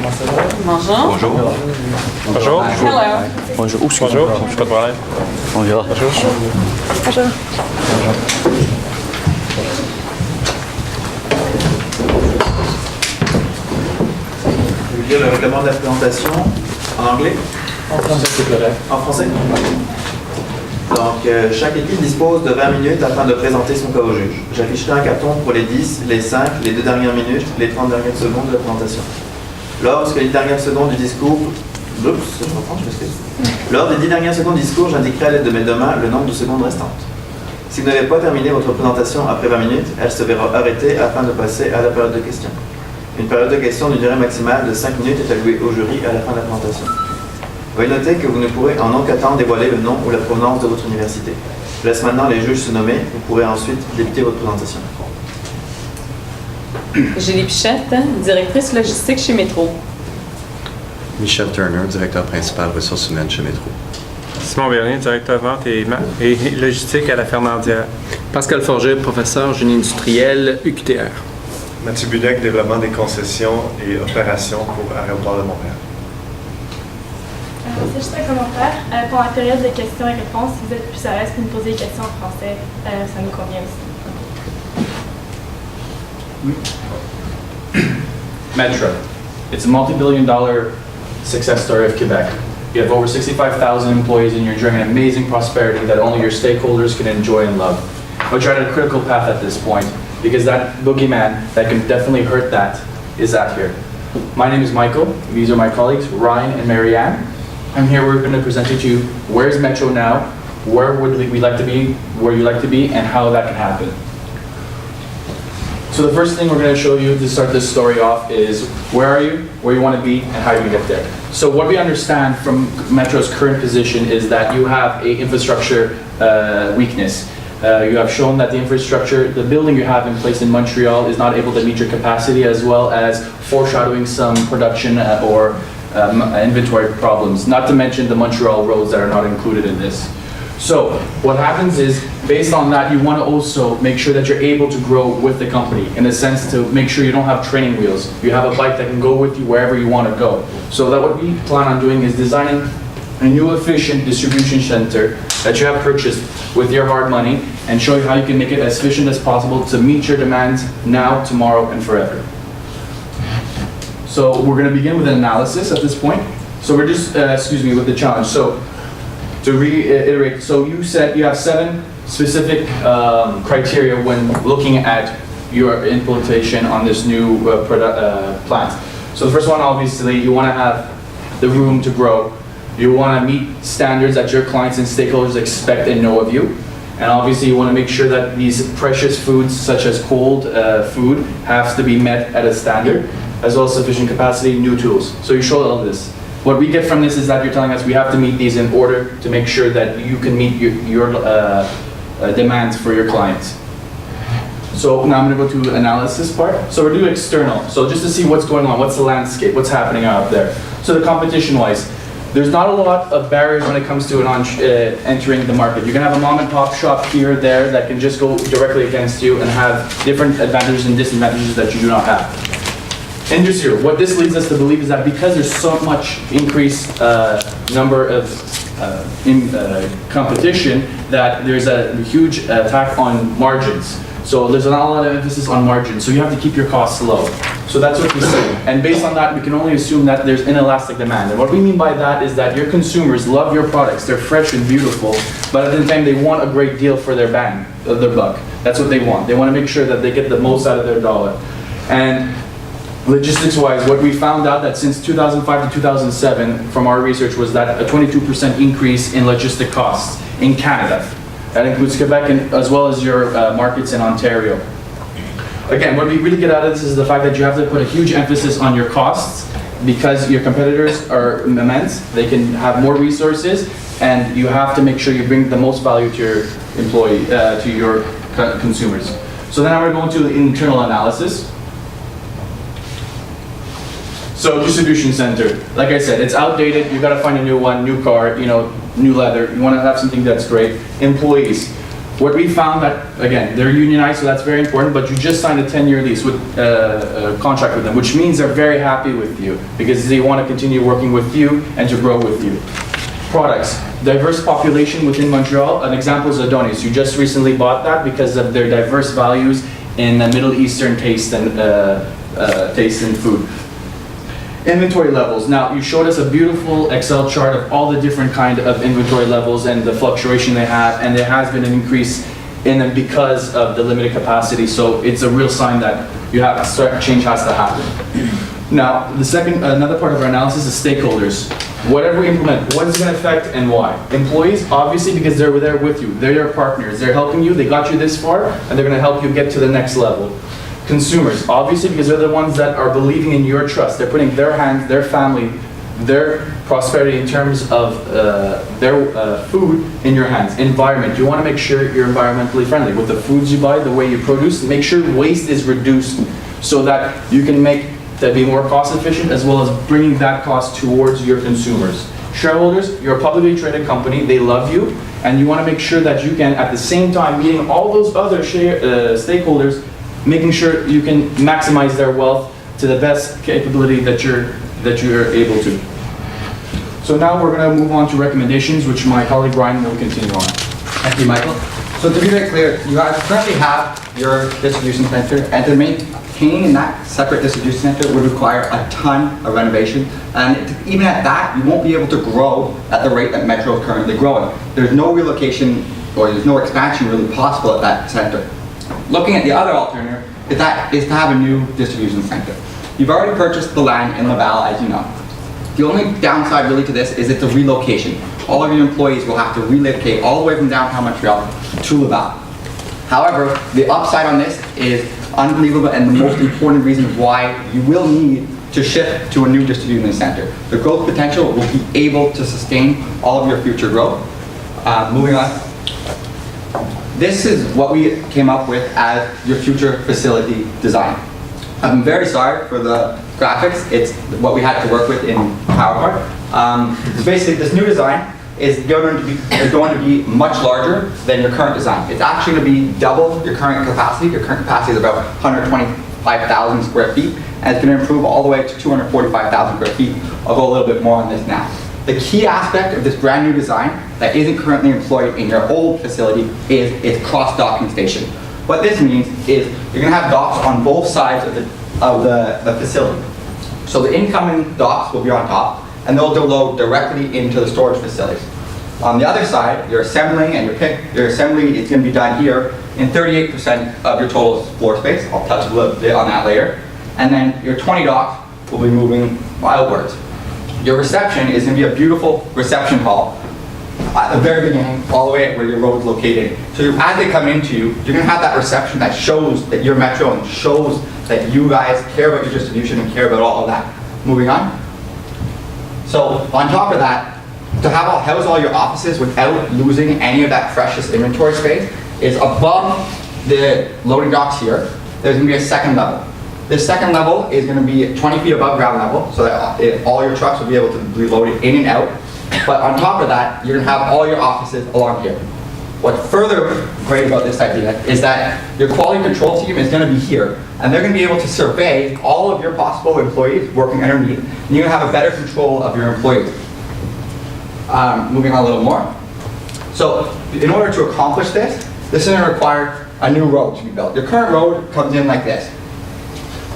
Bonjour. Bonjour. Bonjour. Hello. Bonjour. Bonjour. Pas de problème. Bonjour. Bonjour. Bonjour. Je vais lire le règlement de la présentation en anglais. En français, c'est correct. En français. Donc, chaque équipe dispose de 20 minutes afin de présenter son cas au juge. J'afficherai un carton pour les 10, les 5, les 2 dernières minutes, les 30 dernières secondes de la présentation. Lorsque les dernières secondes du discours... Oups, je reprends, je m'excuse. Lors des 10 dernières secondes du discours, j'indiquerai à l'aide de mes deux mains le nombre de secondes restantes. Si vous n'avez pas terminé votre présentation après 20 minutes, elle se verra arrêtée afin de passer à la période de questions. Une période de questions d'une durée maximale de 5 minutes est allouée au jury à la fin de la présentation. Veuillez noter que vous ne pourrez en aucun temps dévoiler le nom ou la provenance de votre université. Je laisse maintenant les juges se nommer. Vous pourrez ensuite débuter votre présentation. Julie Pichette, directrice logistique chez Métro. Michel Turner, directeur principal ressources humaines chez Métro. Simon Bernier, directeur vente et logistique à la Fernandière. Pascal Forget, professeur génie industriel, UQTR. Mathieu Budec, développement des concessions et opérations pour Aéroport de Montréal. C'est juste un commentaire. Pour la période de questions et réponses, si vous êtes plus à l'aise pour nous poser des questions en français, ça nous convient aussi. Metro. It's a multi-billion-dollar success story of Quebec. You have over 65,000 employees and you're enjoying an amazing prosperity that only your stakeholders can enjoy and love. But you're at a critical path at this point because that boogeyman that can definitely hurt that is out here. My name is Michael. These are my colleagues, Ryan and Marianne. I'm here, we're going to present to you where's Metro now, where would we like to be, where you like to be, and how that can happen. So the first thing we're going to show you to start this story off is where are you, where you want to be, and how you get there. So what we understand from Metro's current position is that you have a infrastructure weakness. You have shown that the infrastructure, the building you have in place in Montreal is not able to meet your capacity, as well as foreshadowing some production or inventory problems, not to mention the Montreal roads that are not included in this. So what happens is, based on that, you want to also make sure that you're able to grow with the company, in a sense to make sure you don't have training wheels. You have a bike that can go with you wherever you want to go. So that what we plan on doing is designing a new efficient distribution center that you have purchased with your hard money and show you how you can make it as efficient as possible to meet your demands now, tomorrow, and forever. So we're going to begin with an analysis at this point. So we're just, with the challenge. So to reiterate, so you said you have 7 specific criteria when looking at your implementation on this new plant. So the first one, obviously, you want to have the room to grow. You want to meet standards that your clients and stakeholders expect and know of you. And obviously you want to make sure that these precious foods, such as cold food, have to be met at a standard, as well as sufficient capacity, new tools. So you show all this. What we get from this is that you're telling us we have to meet these in order to make sure that you can meet your demands for your clients. So now I'm going to go to analysis part. So we're doing external. So just to see what's going on, what's the landscape, what's happening out there. So the competition-wise, there's not a lot of barriers when it comes to entering the market. You can have a mom and pop shop here or there that can just go directly against you and have different advantages and disadvantages that you do not have. Industrial, what this leads us to believe is that because there's so much increased number of competition, that there's a huge attack on margins. So there's not a lot of emphasis on margins, so you have to keep your costs low. So that's what we say. And based on that, we can only assume that there's inelastic demand. And what we mean by that is that your consumers love your products. They're fresh and beautiful, but at the same time, they want a great deal for their bang, their buck. That's what they want. They want to make sure that they get the most out of their dollar. And logistics-wise, what we found out that since 2005 to 2007, from our research, was that a 22% increase in logistic costs in Canada. That includes Quebec and as well as your markets in Ontario. Again, what we really get out of this is the fact that you have to put a huge emphasis on your costs because your competitors are immense. They can have more resources, and you have to make sure you bring the most value to your to your consumers. So then we're going to internal analysis. So distribution center, like I said, it's outdated. You got to find a new one, new car, new leather. You want to have something that's great. Employees. What we found that, again, they're unionized, so that's very important, but you just signed a 10-year lease with a contract with them, which means they're very happy with you because they want to continue working with you and to grow with you. Products. Diverse population within Montreal. An example is Adonis. You just recently bought that because of their diverse values in the Middle Eastern taste and food. Inventory levels. Now, you showed us a beautiful Excel chart of all the different kind of inventory levels and the fluctuation they have, and there has been an increase in them because of the limited capacity. So it's a real sign that you have change has to happen. Now, another part of our analysis is stakeholders. Whatever we implement, what is it going to affect and why? Employees, obviously, because they're there with you. They're your partners. They're helping you. They got you this far, and they're going to help you get to the next level. Consumers, obviously, because they're the ones that are believing in your trust. They're putting their hands, their family, their prosperity in terms of their food in your hands. Environment, you want to make sure you're environmentally friendly. With the foods you buy, the way you produce, make sure waste is reduced so that you can make that be more cost efficient as well as bringing that cost towards your consumers. Shareholders, you're a publicly traded company, they love you, and you want to make sure that you can, at the same time, meeting all those other stakeholders, making sure you can maximize their wealth to the best capability that you're able to. So now we're going to move on to recommendations, which my colleague Brian will continue on. Thank you, Michael. So to be very clear, you guys currently have your distribution center, and to maintain that separate distribution center would require a ton of renovation. And even at that, you won't be able to grow at the rate that Metro is currently growing. There's no relocation or there's no expansion really possible at that center. Looking at the other alternative is to have a new distribution center. You've already purchased the land in Laval, as you know. The only downside really to this is it's a relocation. All of your employees will have to relocate all the way from downtown Montreal to Laval. However, the upside on this is unbelievable, and the most important reason why you will need to shift to a new distribution center. The growth potential will be able to sustain all of your future growth. Moving on. This is what we came up with as your future facility design. I'm very sorry for the graphics. It's what we had to work with in PowerPoint. Basically, this new design is going to be much larger than your current design. It's actually going to be double your current capacity. Your current capacity is about 125,000 square feet, and it's going to improve all the way to 245,000 square feet. I'll go a little bit more on this now. The key aspect of this brand new design that isn't currently employed in your old facility is its cross-docking station. What this means is you're going to have docks on both sides of the facility. So the incoming docks will be on top, and they'll load directly into the storage facilities. On the other side, your assembling and your assembly is going to be done here in 38% of your total floor space. I'll touch a little bit on that later. And then your 20 docks will be moving outwards. Your reception is going to be a beautiful reception hall at the very beginning, all the way where your road is located. So as they come into you, you're going to have that reception that shows that you're Metro and shows that you guys care about your distribution and care about all of that. Moving on. So on top of that, to house all your offices without losing any of that precious inventory space is above the loading docks here. There's going to be a second level. This second level is going to be 20 feet above ground level, so that all your trucks will be able to be loaded in and out. But on top of that, you're going to have all your offices along here. What's further great about this idea is that your quality control team is going to be here, and they're going to be able to survey all of your possible employees working underneath, and you're going to have a better control of your employees. Moving on a little more. So in order to accomplish this is going to require a new road to be built. Your current road comes in like this.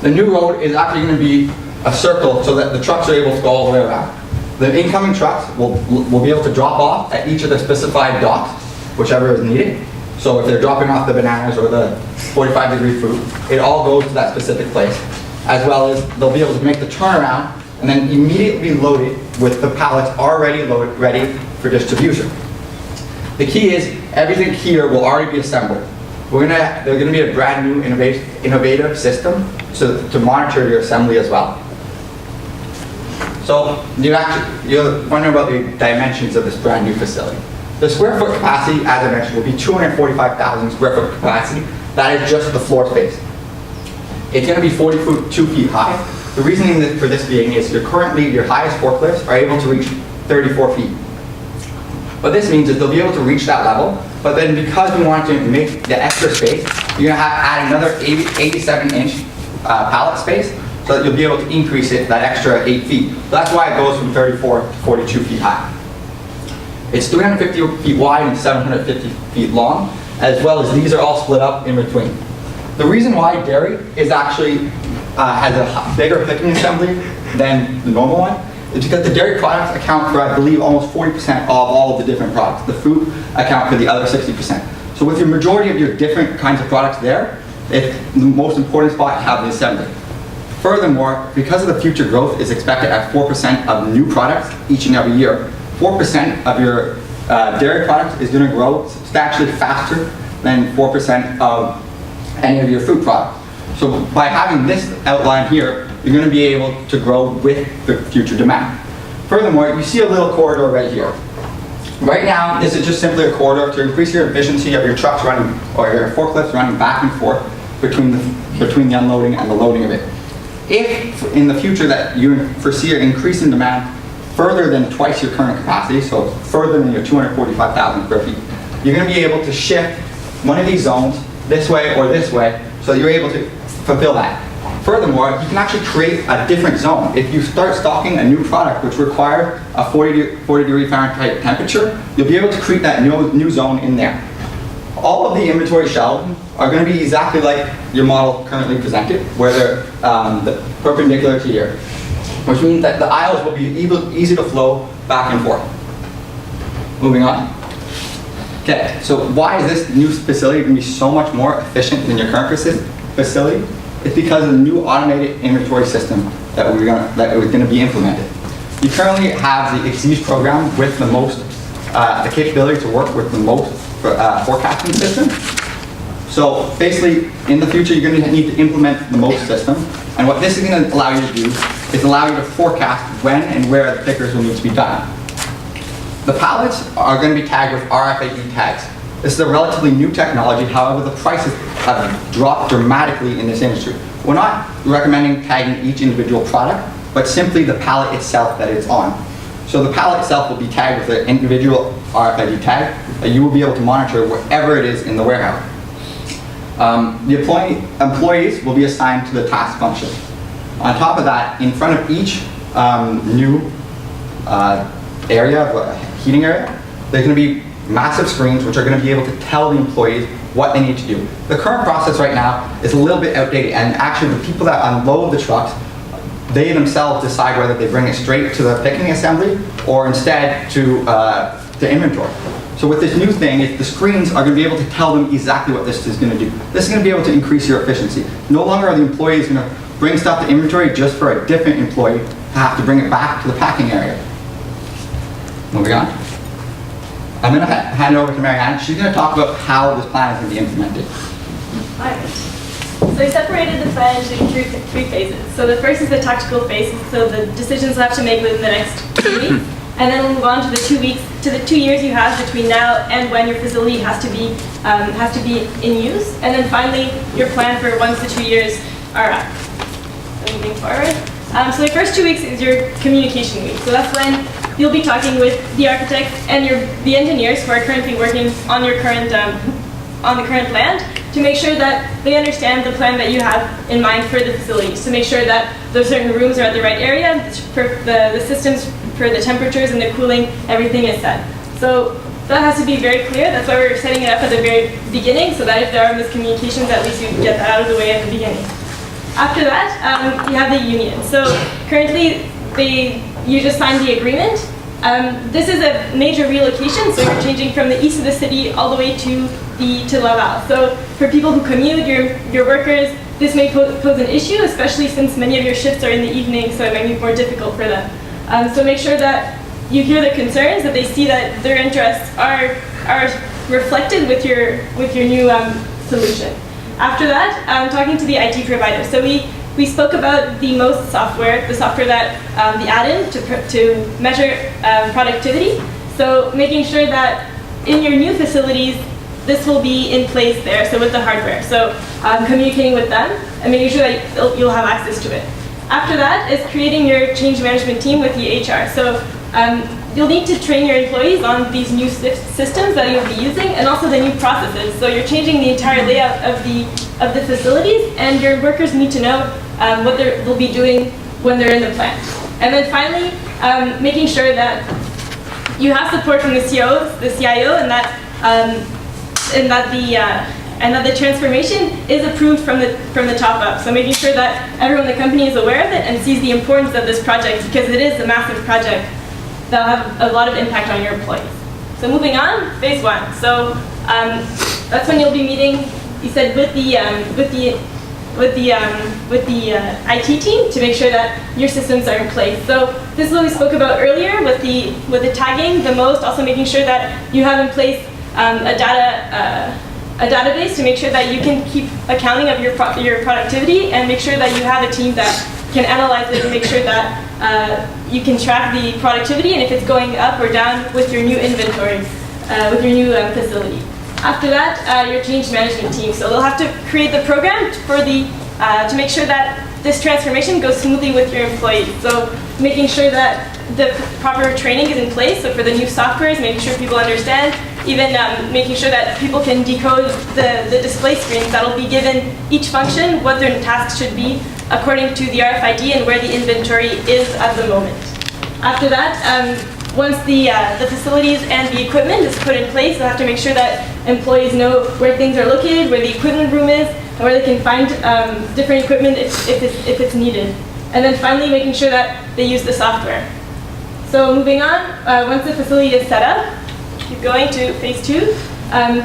The new road is actually going to be a circle so that the trucks are able to go all the way around. The incoming trucks will be able to drop off at each of the specified docks, whichever is needed. So if they're dropping off the bananas or the 45-degree fruit, it all goes to that specific place. As well as they'll be able to make the turnaround and then immediately load it with the pallets already loaded, ready for distribution. The key is everything here will already be assembled. There's going to be a brand new innovative system to monitor your assembly as well. So you're wondering about the dimensions of this brand new facility. The square foot capacity, as I mentioned, will be 245,000 square foot capacity. That is just the floor space. It's going to be 42 feet high. The reasoning for this being is your highest forklifts are able to reach 34 feet. What this means is they'll be able to reach that level, but then because we want to make the extra space, you're gonna have to add another 87-inch pallet space, so that you'll be able to increase it that extra 8 feet. So that's why it goes from 34 to 42 feet high. It's 350 feet wide and 750 feet long, as well as these are all split up in between. The reason why dairy is actually has a bigger picking assembly than the normal one is because the dairy products account for, I believe, almost 40% of all of the different products. The fruit account for the other 60%. So with your majority of your different kinds of products there, it's the most important spot to have the assembly. Furthermore, because of the future growth is expected at 4% of new products each and every year, 4% of your dairy products is going to grow substantially faster than 4% of any of your fruit products. So by having this outline here, you're going to be able to grow with the future demand. Furthermore, you see a little corridor right here. Right now, this is just simply a corridor to increase your efficiency of your trucks running, or your forklifts running back and forth between the unloading and the loading of it. If in the future that you foresee an increase in demand further than twice your current capacity, so further than your 245,000 square feet, you're going to be able to shift one of these zones this way or this way, so you're able to fulfill that. Furthermore, you can actually create a different zone. If you start stocking a new product which requires a 40 degree Fahrenheit temperature, you'll be able to create that new zone in there. All of the inventory shelves are going to be exactly like your model currently presented, where they're perpendicular to here, which means that the aisles will be easy to flow back and forth. Moving on. Okay, so why is this new facility going to be so much more efficient than your current facility? It's because of the new automated inventory system that was going to be implemented. You currently have the Exceed program with the most, the capability to work with the most forecasting system. So basically, in the future, you're going to need to implement the most system. And what this is going to allow you to do is allow you to forecast when and where the pickers will need to be done. The pallets are going to be tagged with RFID tags. This is a relatively new technology, however, the prices have dropped dramatically in this industry. We're not recommending tagging each individual product, but simply the pallet itself that it's on. So the pallet itself will be tagged with an individual RFID tag that you will be able to monitor wherever it is in the warehouse. The employees will be assigned to the task function. On top of that, in front of each new heating area, there's going to be massive screens which are going to be able to tell the employees what they need to do. The current process right now is a little bit outdated, and actually the people that unload the trucks, they themselves decide whether they bring it straight to the picking assembly or instead to inventory. So with this new thing, the screens are going to be able to tell them exactly what this is going to do. This is going to be able to increase your efficiency. No longer are the employees going to bring stuff to inventory just for a different employee to have to bring it back to the packing area. Moving on. I'm going to hand it over to Marianne. She's going to talk about how this plan is going to be implemented. Alright. So we separated the plan into three phases. So the first is the tactical phase, so the decisions we'll have to make within the next 2 weeks. And then we'll move on to the 2 weeks, to the 2 years you have between now and when your facility has to be in use. And then finally, your plan for once the 2 years are up. So moving forward. So the first 2 weeks is your communication week. So that's when you'll be talking with the architect and the engineers who are currently working on your current on the current land to make sure that they understand the plan that you have in mind for the facilities. To make sure that those certain rooms are at the right area, the systems for the temperatures and the cooling, everything is set. So that has to be very clear. That's why we're setting it up at the very beginning, so that if there are miscommunications, at least you can get that out of the way at the beginning. After that, you have the union. So currently, you just signed the agreement. This is a major relocation, so you're changing from the east of the city all the way to Laval. So for people who commute, your workers, this may pose an issue, especially since many of your shifts are in the evening, so it might be more difficult for them. So make sure that you hear the concerns, that they see that their interests are reflected with your new solution. After that, talking to the IT provider. So we spoke about the most software, the software that the add-in to measure productivity. So making sure that in your new facilities, this will be in place there, so with the hardware. So communicating with them and making sure that you'll have access to it. After that is creating your change management team with the HR. So you'll need to train your employees on these new systems that you'll be using and also the new processes. So you're changing the entire layout of the facilities, and your workers need to know what they'll be doing when they're in the plant. And then finally, making sure that you have support from the CIO, and that the transformation is approved from the top up. So making sure that everyone in the company is aware of it and sees the importance of this project, because it is a massive project that will have a lot of impact on your employees. So moving on, phase one. So that's when you'll be meeting, you said, with the IT team to make sure that your systems are in place. So this is what we spoke about earlier with the tagging, also making sure that you have in place a database to make sure that you can keep accounting of your productivity, and make sure that you have a team that can analyze it and make sure that you can track the productivity and if it's going up or down with your new inventory, with your new facility. After that, your change management team. So they'll have to create the program to make sure that this transformation goes smoothly with your employees. So making sure that the proper training is in place. So for the new softwares, making sure people understand, even making sure that people can decode the display screens that'll be given each function, what their tasks should be according to the RFID and where the inventory is at the moment. After that, once the facilities and the equipment is put in place, they'll have to make sure that employees know where things are located, where the equipment room is, and where they can find different equipment if it's needed. And then finally, making sure that they use the software. So moving on, once the facility is set up, keep going to phase two.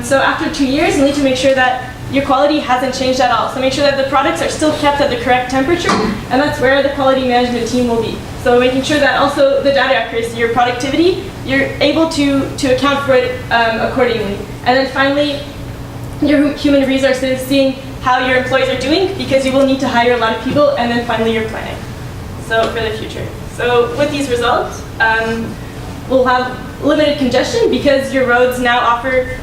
So after 2 years, you need to make sure that your quality hasn't changed at all. So make sure that the products are still kept at the correct temperature, and that's where the quality management team will be. So making sure that also the data accuracy, your productivity, you're able to account for it accordingly. And then finally, your human resources, seeing how your employees are doing, because you will need to hire a lot of people, and then finally your planning. So for the future. So with these results, we'll have limited congestion because your roads now offer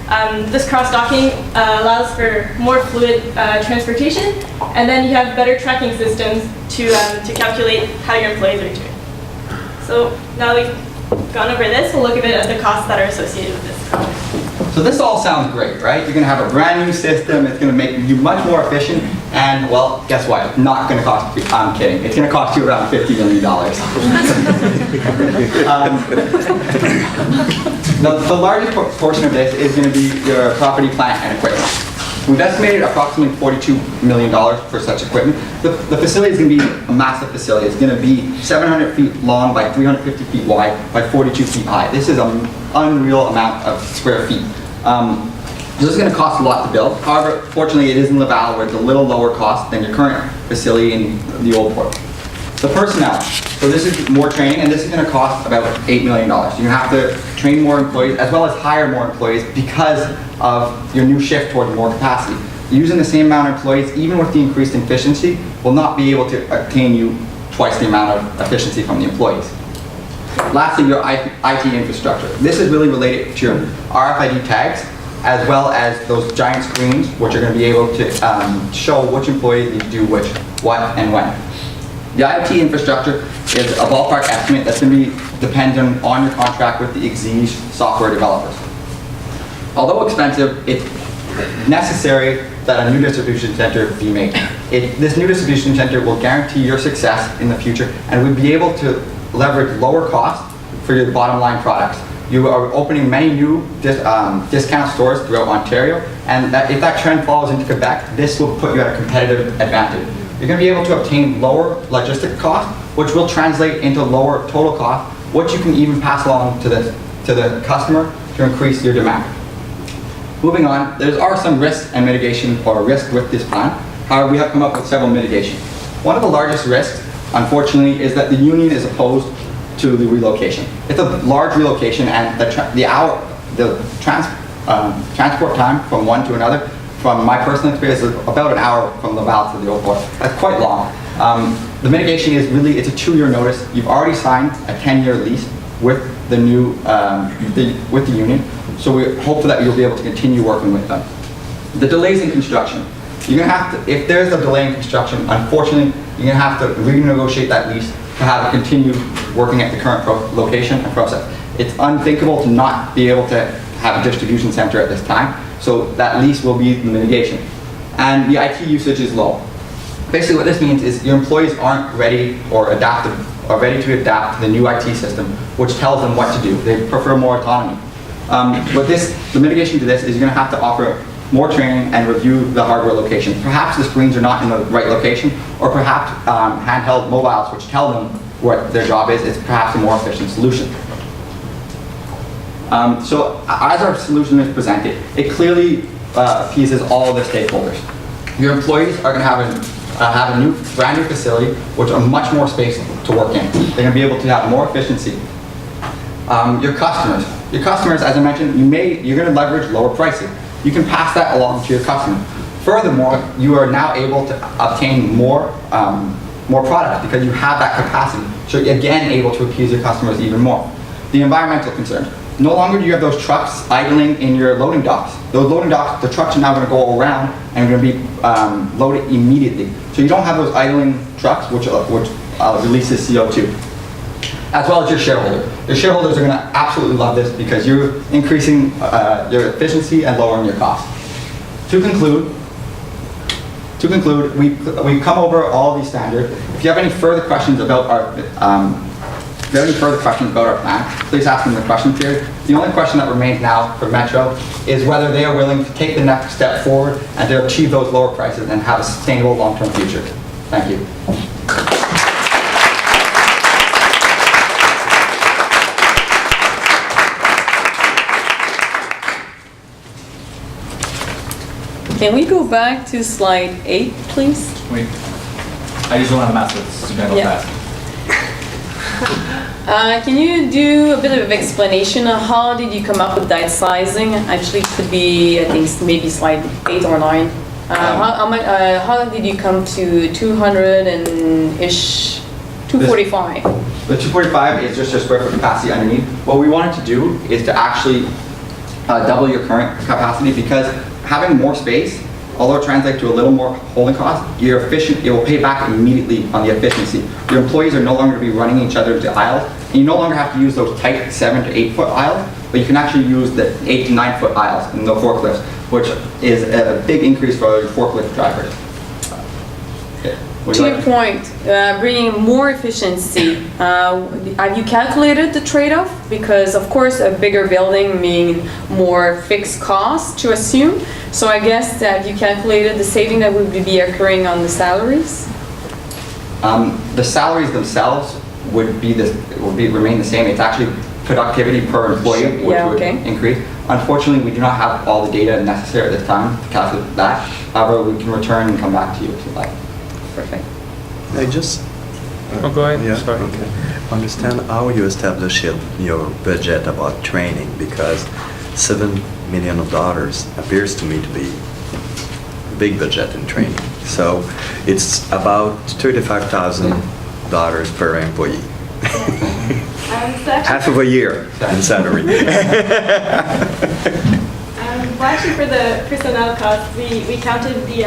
this cross-docking allows for more fluid transportation, and then you have better tracking systems to calculate how your employees are doing. So now we've gone over this, we'll look a bit at the costs that are associated with this project. So this all sounds great, right? You're going to have a brand new system, it's going to make you much more efficient, and well, guess what? It's not going to cost you, I'm kidding, it's going to cost you around $50 million. The largest portion of this is going to be your property, plant, and equipment. We've estimated approximately $42 million for such equipment. The facility is going to be a massive facility. It's going to be 700 feet long by 350 feet wide by 42 feet high. This is an unreal amount of square feet. This is going to cost a lot to build. However, fortunately, it is in Laval, where it's a little lower cost than your current facility in the old port. The personnel. So this is more training, and this is going to cost about $8 million. You're going to have to train more employees, as well as hire more employees because of your new shift toward more capacity. Using the same amount of employees, even with the increased efficiency, will not be able to obtain you twice the amount of efficiency from the employees. Lastly, your IT infrastructure. This is really related to your RFID tags, as well as those giant screens, which are going to be able to show which employees need to do which, what, and when. The IT infrastructure is a ballpark estimate that's going to be dependent on your contract with the Exige software developers. Although expensive, it's necessary that a new distribution center be made. This new distribution center will guarantee your success in the future, and we'll be able to leverage lower costs for your bottom line products. You are opening many new discount stores throughout Ontario, and if that trend follows into Quebec, this will put you at a competitive advantage. You're going to be able to obtain lower logistic costs, which will translate into lower total cost, which you can even pass along to the customer to increase your demand. Moving on, there are some risks and mitigation or risk with this plan. However, we have come up with several mitigations. One of the largest risks, unfortunately, is that the union is opposed to the relocation. It's a large relocation, and the transport time from one to another, from my personal experience, is about an hour from Laval to the old port. That's quite long. The mitigation is really, it's a 2-year notice. You've already signed a 10-year lease with the new, with the union, so we hope that you'll be able to continue working with them. The delays in construction. You're going to have to, if there's a delay in construction, unfortunately, you're going to have to renegotiate that lease to have it continue working at the current location and process. it's unthinkable to not be able to have a distribution center at this time. So that lease will be the mitigation. And the IT usage is low. Basically what this means is your employees aren't ready or ready to adapt to the new IT system, which tells them what to do. They prefer more autonomy. The mitigation to this is you're going to have to offer more training and review the hardware location. Perhaps the screens are not in the right location, or perhaps handheld mobiles which tell them what their job is perhaps a more efficient solution. So as our solution is presented, it clearly appeases all of the stakeholders. Your employees are going to have a brand new facility, which are much more space to work in. They're going to be able to have more efficiency. Your customers, as I mentioned, you're going to leverage lower pricing. You can pass that along to your customer. Furthermore, you are now able to obtain more product because you have that capacity. So you're again able to appease your customers even more. The environmental concerns. No longer do you have those trucks idling in your loading docks. Those loading docks, the trucks are now going to go around and are going to be loaded immediately. So you don't have those idling trucks, which releases CO2. As well as your shareholder. Your shareholders are going to absolutely love this because you're increasing your efficiency and lowering your costs. To conclude, we've come over all these standards. If you have any further questions about our plan, please ask them in the question period. The only question that remains now for Metro is whether they are willing to take the next step forward and to achieve those lower prices and have a sustainable long-term future. Thank you. Can we go back to slide 8, please? Wait, I just don't want to mess with Sustainable Yeah. Fast. Can you do a bit of explanation on how did you come up with that sizing? Actually, it could be, I think, maybe slide 8 or 9. How did you come to 200 and ish, 245? The 245 is just your square foot capacity underneath. What we wanted to do is to actually double your current capacity because having more space, although it translates to a little more holding cost, you're efficient, it will pay back immediately on the efficiency. Your employees are no longer going to be running each other into aisles, and you no longer have to use those tight 7 to 8 foot aisles, but you can actually use the 8 to 9 foot aisles in the forklifts, which is a big increase for your forklift drivers. To your point, bringing more efficiency, have you calculated the trade-off? Because of course a bigger building means more fixed costs to assume. So I guess have you calculated the saving that would be occurring on the salaries? The salaries themselves would remain the same. It's actually productivity per employee which would increase. Unfortunately, we do not have all the data necessary at this time to calculate that. However, we can return and come back to you if you'd like. Perfect. I just go ahead. Yeah, Sorry. okay. Understand how you establish your budget about training because $7 million appears to me to be a big budget in training. So it's about $35,000 per employee. Half of a year in salary. Well, actually, for the personnel costs, we counted the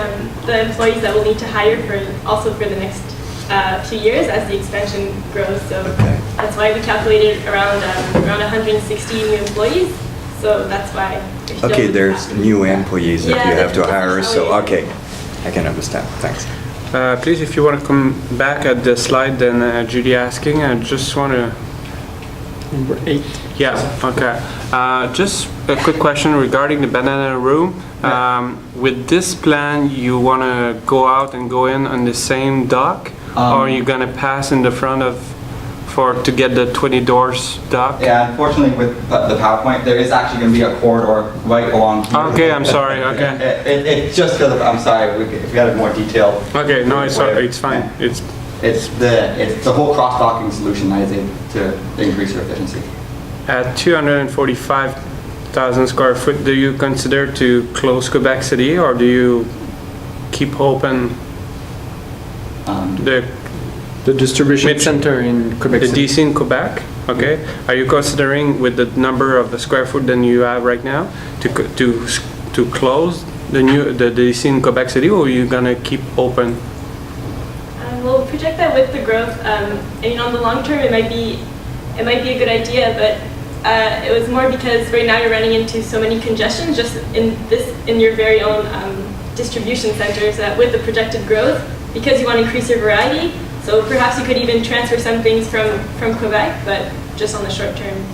employees that we'll need to hire for the next few years as the expansion grows. So that's why we calculated around 160 new employees. So that's why. Okay, there's new employees that you have to hire. So okay, I can understand. Thanks. Please, if you want to come back at the slide, then Judy asking, I just want to. Number 8. Yeah, okay. Just a quick question regarding the banana room. With this plan, you want to go out and go in on the same dock? Or are you going to pass in the front to get the 20 doors dock? Yeah, unfortunately with the PowerPoint, there is actually going to be a corridor right along here. Okay, I'm sorry, okay. It's just because I'm sorry, if we had a more detailed. Okay, no, it's fine. Yeah. It's the whole cross-docking solution that is able to increase your efficiency. At 245,000 square foot, do you consider to close Quebec City or do you keep open the distribution center in Quebec the City? DC in Quebec? Okay. Are you considering with the number of the square foot than you have right now to close the DC in Quebec City, or are you gonna keep open? We'll project that with the growth. On the long term, it might be a good idea, but it was more because right now you're running into so many congestions just in your very own distribution centers that with the projected growth, because you want to increase your variety, so perhaps you could even transfer some things from Quebec, but just on the short term.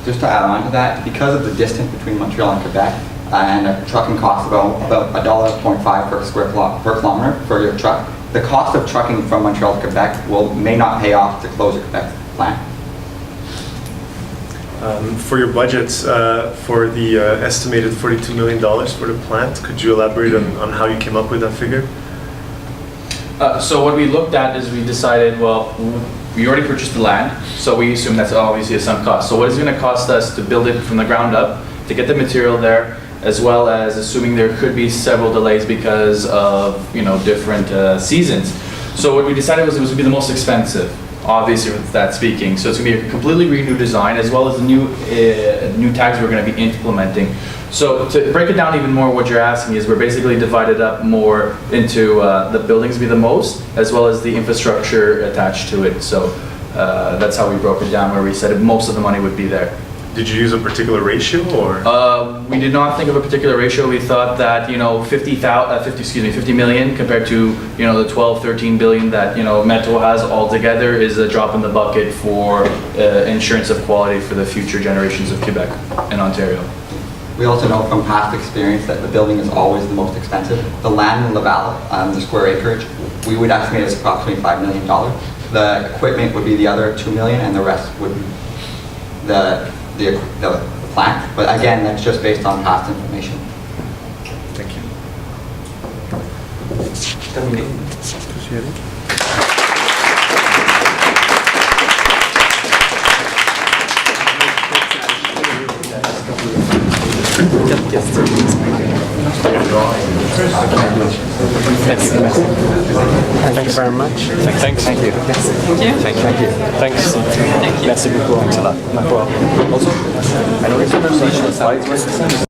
Just to add on to that, because of the distance between Montreal and Quebec, and a trucking cost about $1.5 per kilometer for your truck, the cost of trucking from Montreal to Quebec may not pay off to close your Quebec plant. For your budgets, for the estimated $42 million for the plant, could you elaborate on how you came up with that figure? So what we looked at is we decided, well, we already purchased the land, so we assume that's obviously a sunk cost. So what is it going to cost us to build it from the ground up, to get the material there, as well as assuming there could be several delays because of, different seasons. So what we decided was it was going to be the most expensive, obviously with that speaking. So it's going to be a completely renewed design, as well as the new tags we're going to be implementing. So to break it down even more, what you're asking is we're basically divided up more into the buildings be the most, as well as the infrastructure attached to it. So that's how we broke it down, where we said most of the money would be there. Did you use a particular ratio, or? We did not think of a particular ratio. We thought that 50 million compared to the 12, 13 billion that Metro has altogether is a drop in the bucket for insurance of quality for the future generations of Quebec and Ontario. We also know from past experience that the building is always the most expensive. The land in Laval, the square acreage, we would estimate is approximately $5 million. The equipment would be the other $2 million, and the rest would be the plant. But again, that's just based on past information. Thank you. Thank you very much. Thanks. Thank you. Thank you. Thanks. Merci beaucoup. Thanks a lot.